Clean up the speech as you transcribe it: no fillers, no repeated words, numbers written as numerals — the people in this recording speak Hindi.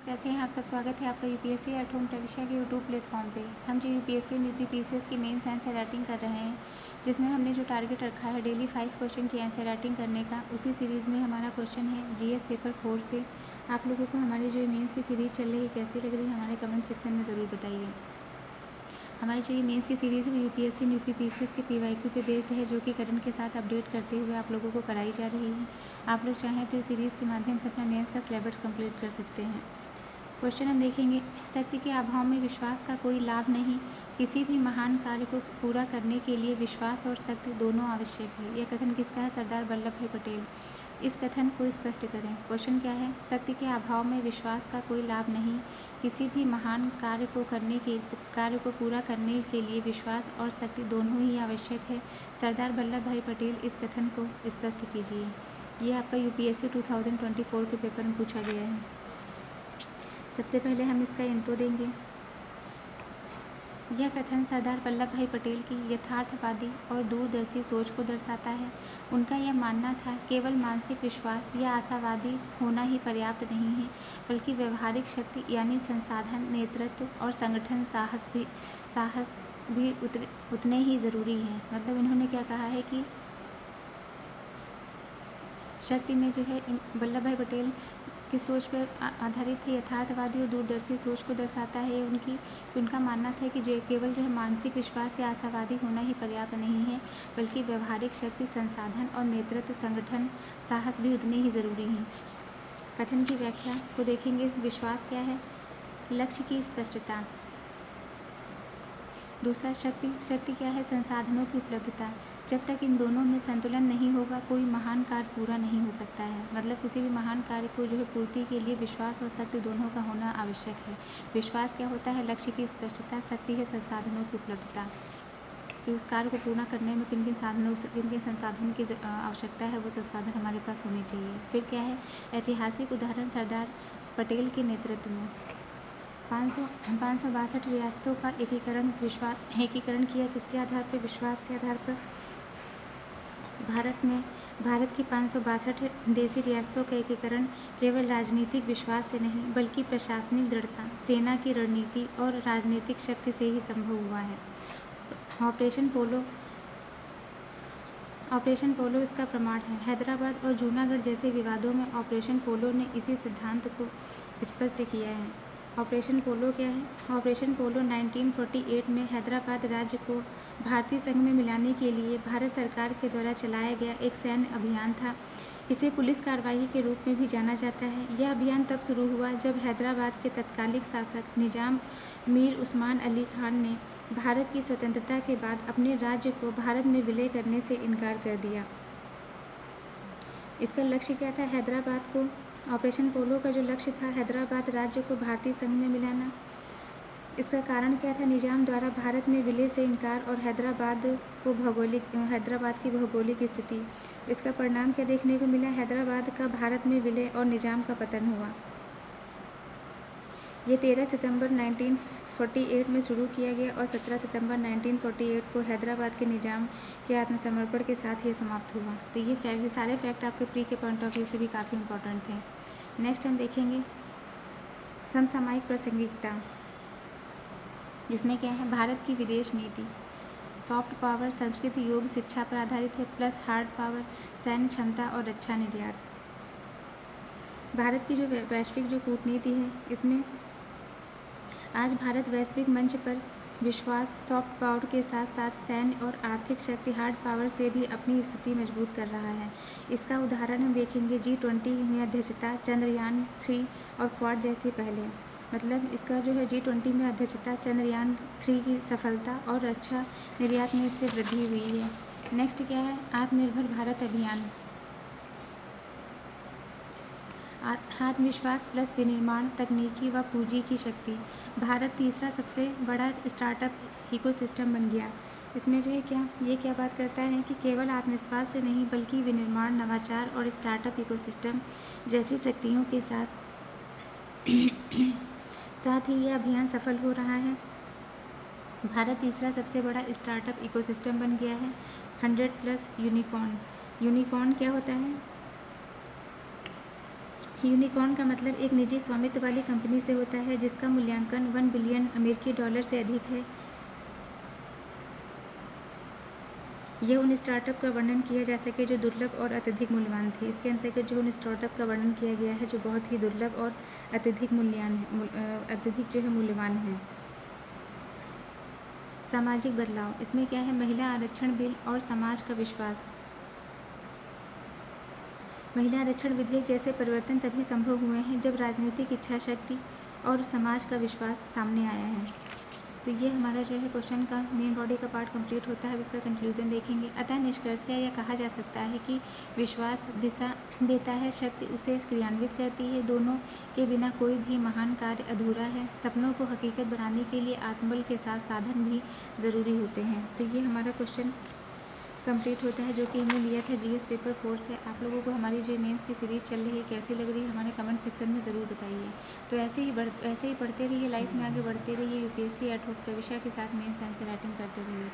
कैसे हैं आप सब। स्वागत है आपका यूपीएससी एट होम प्रविष्या के यूट्यूब प्लेटफॉर्म पे। हम जो यूपीएससी और यूपीपीसीएस की मेन आंसर राइटिंग कर रहे हैं, जिसमें हमने जो टारगेट रखा है डेली 5 क्वेश्चन की आंसर राइटिंग करने का, उसी सीरीज़ में हमारा क्वेश्चन है जीएस पेपर 4 से। आप लोगों को हमारी जो मेन्स की सीरीज़ चल रही है कैसी लग रही है हमारे कमेंट सेक्शन में ज़रूर बताइए। हमारी जो ये मेंस की सीरीज़ है यूपीएससी और यूपीपीसीएस के पीवाईक्यू पे बेस्ड है, जो कि करंट के साथ अपडेट करते हुए आप लोगों को कराई जा रही है। आप लोग चाहें तो इस सीरीज़ के माध्यम से अपना मेंस का सिलेबस कंप्लीट कर सकते हैं। क्वेश्चन हम देखेंगे, शक्ति के अभाव में विश्वास का कोई लाभ नहीं। किसी भी महान कार्य को पूरा करने के लिए विश्वास और शक्ति दोनों आवश्यक है। यह कथन किसका है? सरदार वल्लभ भाई पटेल। इस कथन को स्पष्ट करें। क्वेश्चन क्या है? शक्ति के अभाव में विश्वास का कोई लाभ नहीं। किसी भी महान कार्य को पूरा करने के लिए विश्वास और शक्ति दोनों ही आवश्यक है। सरदार वल्लभ भाई पटेल। इस कथन को स्पष्ट कीजिए। ये आपका यूपीएससी 2024 के पेपर में पूछा गया है। सबसे पहले हम इसका इंट्रो देंगे। यह कथन सरदार वल्लभ भाई पटेल की यथार्थवादी और दूरदर्शी सोच को दर्शाता है। उनका यह मानना था, केवल मानसिक विश्वास या आशावादी होना ही पर्याप्त नहीं है, बल्कि व्यवहारिक शक्ति यानी संसाधन, नेतृत्व और संगठन साहस भी उतने ही ज़रूरी हैं। मतलब इन्होंने क्या कहा है कि शक्ति में जो है वल्लभ भाई पटेल की सोच पर आधारित है, यथार्थवादी और दूरदर्शी सोच को दर्शाता है। उनका मानना था कि जो केवल जो है मानसिक विश्वास या आशावादी होना ही पर्याप्त नहीं है, बल्कि व्यवहारिक शक्ति, संसाधन और नेतृत्व, संगठन, साहस भी उतने ही ज़रूरी हैं। कथन की व्याख्या को देखेंगे। विश्वास क्या है? लक्ष्य की स्पष्टता। दूसरा, शक्ति क्या है? संसाधनों की उपलब्धता। जब तक इन दोनों में संतुलन नहीं होगा, कोई महान कार्य पूरा नहीं हो सकता है। मतलब किसी भी महान कार्य को जो है पूर्ति के लिए विश्वास और शक्ति दोनों का होना आवश्यक है। विश्वास क्या होता है? लक्ष्य की स्पष्टता। शक्ति है संसाधनों की उपलब्धता, कि उस कार्य को पूरा करने में किन किन संसाधनों की आवश्यकता है, वो संसाधन हमारे पास होने चाहिए। फिर क्या है? ऐतिहासिक उदाहरण सरदार पटेल के नेतृत्व में 562 रियासतों का एकीकरण किया। किसके आधार पर? विश्वास के आधार पर। भारत की 562 देशी रियासतों का एकीकरण केवल राजनीतिक विश्वास से नहीं, बल्कि प्रशासनिक दृढ़ता, सेना की रणनीति और राजनीतिक शक्ति से ही संभव हुआ है। ऑपरेशन पोलो इसका प्रमाण है। हैदराबाद और जूनागढ़ जैसे विवादों में ऑपरेशन पोलो ने इसी सिद्धांत को स्पष्ट किया है। ऑपरेशन पोलो क्या है? ऑपरेशन पोलो 1948 में हैदराबाद राज्य को भारतीय संघ में मिलाने के लिए भारत सरकार के द्वारा चलाया गया एक सैन्य अभियान था। इसे पुलिस कार्रवाई के रूप में भी जाना जाता है। यह अभियान तब शुरू हुआ जब हैदराबाद के तत्कालिक शासक निजाम मीर उस्मान अली खान ने भारत की स्वतंत्रता के बाद अपने राज्य को भारत में विलय करने से इनकार कर दिया। इसका लक्ष्य क्या था? हैदराबाद को, ऑपरेशन पोलो का जो लक्ष्य था, हैदराबाद राज्य को भारतीय संघ में मिलाना। इसका कारण क्या था? निजाम द्वारा भारत में विलय से इनकार और हैदराबाद की भौगोलिक स्थिति। इसका परिणाम क्या देखने को मिला? हैदराबाद का भारत में विलय और निजाम का पतन हुआ। ये 13 सितंबर 1948 में शुरू किया गया और 17 सितंबर 1948 को हैदराबाद के निजाम के आत्मसमर्पण के साथ ये समाप्त हुआ। तो ये सारे फैक्ट आपके प्री के पॉइंट ऑफ व्यू से भी काफ़ी इंपॉर्टेंट थे। नेक्स्ट हम देखेंगे समसामयिक प्रासंगिकता, जिसमें क्या है? भारत की विदेश नीति। सॉफ्ट पावर, संस्कृति, योग, शिक्षा पर आधारित है, प्लस हार्ड पावर, सैन्य क्षमता और रक्षा निर्यात। भारत की जो वैश्विक जो कूटनीति है, इसमें आज भारत वैश्विक मंच पर विश्वास, सॉफ्ट पावर के साथ साथ सैन्य और आर्थिक शक्ति, हार्ड पावर से भी अपनी स्थिति मजबूत कर रहा है। इसका उदाहरण हम देखेंगे G20 में अध्यक्षता, चंद्रयान 3 और क्वाड जैसी पहले। मतलब इसका जो है G20 में अध्यक्षता, चंद्रयान 3 की सफलता और रक्षा निर्यात में इससे वृद्धि हुई है। नेक्स्ट क्या है? आत्मनिर्भर भारत अभियान। आत्मविश्वास प्लस विनिर्माण, तकनीकी व पूंजी की शक्ति। भारत तीसरा सबसे बड़ा स्टार्टअप इकोसिस्टम बन गया। इसमें जो है ये क्या बात करता है कि केवल आत्मविश्वास से नहीं, बल्कि विनिर्माण, नवाचार और स्टार्टअप इकोसिस्टम जैसी शक्तियों के साथ ही यह अभियान सफल हो रहा है। भारत तीसरा सबसे बड़ा स्टार्टअप इकोसिस्टम बन गया है। 100+ यूनिकॉर्न। यूनिकॉर्न क्या होता है? यूनिकॉर्न का मतलब एक निजी स्वामित्व वाली कंपनी से होता है जिसका मूल्यांकन 1 बिलियन अमेरिकी डॉलर से अधिक है। यह उन स्टार्टअप का वर्णन किया जा सके जो दुर्लभ और अत्यधिक मूल्यवान थे। इसके अंतर्गत जो उन स्टार्टअप का वर्णन किया गया है जो बहुत ही दुर्लभ और अत्यधिक मूल्यवान है। सामाजिक बदलाव, इसमें क्या है, महिला आरक्षण बिल और समाज का विश्वास। महिला आरक्षण विधेयक जैसे परिवर्तन तभी संभव हुए हैं जब राजनीतिक इच्छा शक्ति और समाज का विश्वास सामने आया है। तो ये हमारा जो है क्वेश्चन का मेन बॉडी का पार्ट कंप्लीट होता है। अब इसका कंक्लूजन देखेंगे। अतः निष्कर्षतः यह कहा जा सकता है कि विश्वास दिशा देता है, शक्ति उसे क्रियान्वित करती है। दोनों के बिना कोई भी महान कार्य अधूरा है। सपनों को हकीकत बनाने के लिए आत्मबल के साथ साधन भी ज़रूरी होते हैं। तो ये हमारा क्वेश्चन कंप्लीट होता है जो कि हमने लिया था जीएस पेपर 4 से। आप लोगों को हमारी जो मेंस की सीरीज़ चल रही है कैसी लग रही है हमारे कमेंट सेक्शन में ज़रूर बताइए। तो ऐसे ही पढ़ते रहिए, लाइफ में आगे बढ़ते रहिए, यूपीएससी या ठोक प्रविष्या के साथ मेंस आंसर राइटिंग करते रहिए।